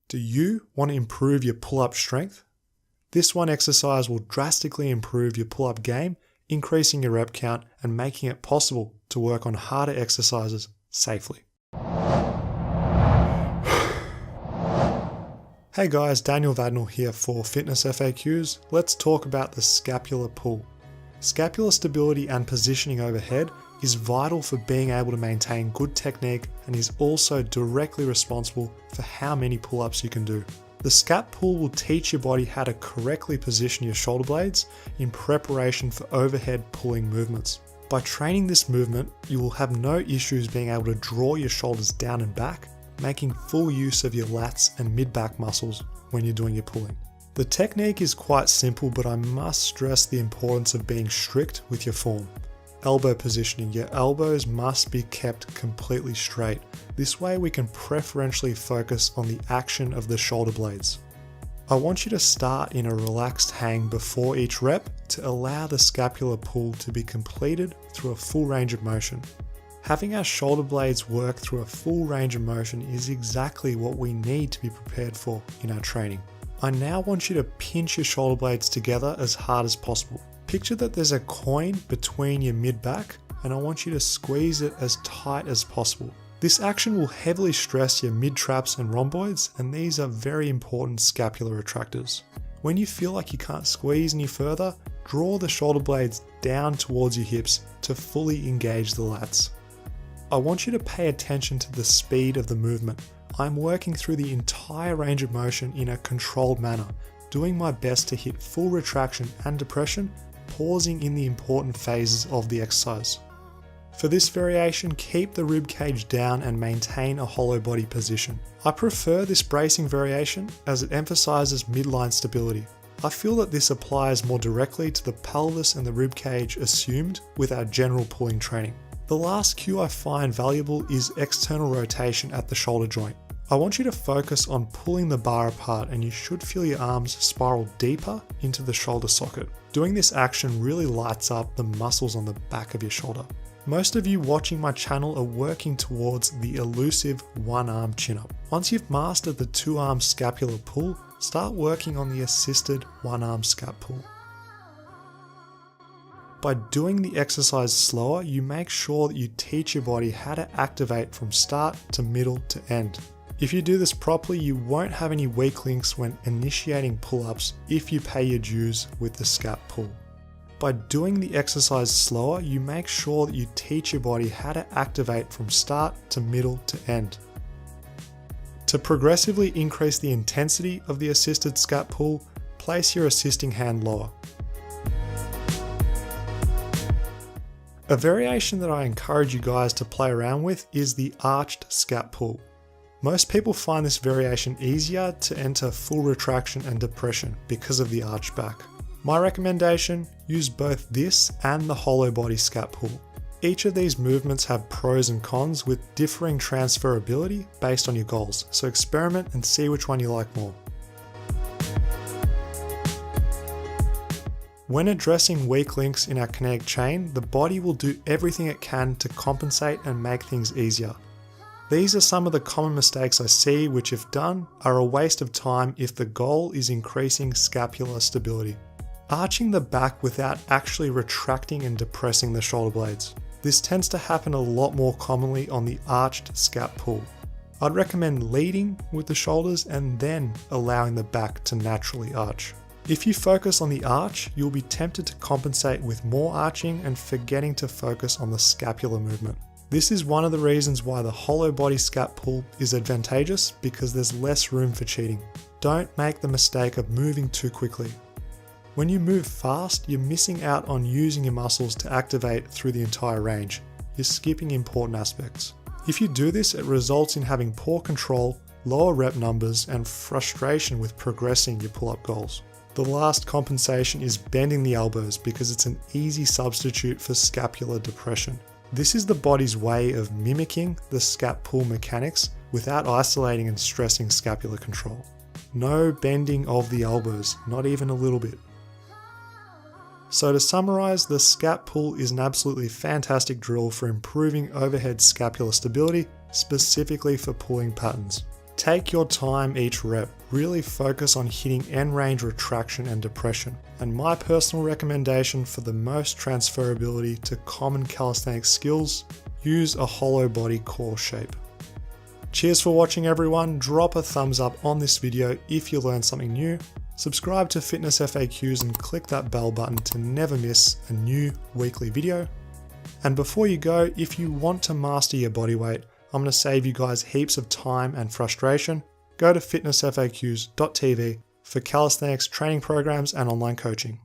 Do you want to improve your pull-up strength? This one exercise will drastically improve your pull-up game, increasing your rep count and making it possible to work on harder exercises safely. Hey guys, Daniel Vadnal here for Fitness FAQs. Let's talk about the scapular pull. Scapular stability and positioning overhead is vital for being able to maintain good technique and is also directly responsible for how many pull-ups you can do. The scap pull will teach your body how to correctly position your shoulder blades in preparation for overhead pulling movements. By training this movement, you will have no issues being able to draw your shoulders down and back, making full use of your lats and mid-back muscles when you're doing your pulling. The technique is quite simple, but I must stress the importance of being strict with your form. Elbow positioning. Your elbows must be kept completely straight. This way we can preferentially focus on the action of the shoulder blades. I want you to start in a relaxed hang before each rep to allow the scapular pull to be completed through a full range of motion. Having our shoulder blades work through a full range of motion is exactly what we need to be prepared for in our training. I now want you to pinch your shoulder blades together as hard as possible. Picture that there's a coin between your mid-back and I want you to squeeze it as tight as possible. This action will heavily stress your mid-traps and rhomboids, and these are very important scapular retractors. When you feel like you can't squeeze any further, draw the shoulder blades down towards your hips to fully engage the lats. I want you to pay attention to the speed of the movement. I'm working through the entire range of motion in a controlled manner, doing my best to hit full retraction and depression, pausing in the important phases of the exercise. For this variation, keep the rib cage down and maintain a hollow body position. I prefer this bracing variation as it emphasizes midline stability. I feel that this applies more directly to the pelvis and the rib cage assumed with our general pulling training. The last cue I find valuable is external rotation at the shoulder joint. I want you to focus on pulling the bar apart, and you should feel your arms spiral deeper into the shoulder socket. Doing this action really lights up the muscles on the back of your shoulder. Most of you watching my channel are working towards the elusive one-arm chin-up. Once you've mastered the two-arm scapular pull, start working on the assisted one-arm scap pull. By doing the exercise slower, you make sure that you teach your body how to activate from start to middle to end. If you do this properly, you won't have any weak links when initiating pull-ups if you pay your dues with the scap pull. By doing the exercise slower, you make sure that you teach your body how to activate from start to middle to end. To progressively increase the intensity of the assisted scap pull, place your assisting hand lower. A variation that I encourage you guys to play around with is the arched scap pull. Most people find this variation easier to enter full retraction and depression because of the arched back. My recommendation, use both this and the hollow body scap pull. Each of these movements have pros and cons with differing transferability based on your goals, so experiment and see which one you like more. When addressing weak links in our kinetic chain, the body will do everything it can to compensate and make things easier. These are some of the common mistakes I see which, if done, are a waste of time if the goal is increasing scapular stability. Arching the back without actually retracting and depressing the shoulder blades. This tends to happen a lot more commonly on the arched scap pull. I'd recommend leading with the shoulders and then allowing the back to naturally arch. If you focus on the arch, you'll be tempted to compensate with more arching and forgetting to focus on the scapular movement. This is one of the reasons why the hollow body scap pull is advantageous, because there's less room for cheating. Don't make the mistake of moving too quickly. When you move fast, you're missing out on using your muscles to activate through the entire range. You're skipping important aspects. If you do this, it results in having poor control, lower rep numbers, and frustration with progressing your pull-up goals. The last compensation is bending the elbows because it's an easy substitute for scapular depression. This is the body's way of mimicking the scap pull mechanics without isolating and stressing scapular control. No bending of the elbows, not even a little bit. So to summarize, the scap pull is an absolutely fantastic drill for improving overhead scapular stability, specifically for pulling patterns. Take your time each rep, really focus on hitting end range retraction and depression. And my personal recommendation for the most transferability to common calisthenic skills, use a hollow body core shape. Cheers for watching everyone, drop a thumbs up on this video if you learned something new, subscribe to Fitness FAQs and click that bell button to never miss a new weekly video. And before you go, if you want to master your body weight, I'm going to save you guys heaps of time and frustration. Go to fitnessfaqs.tv for calisthenics training programs and online coaching.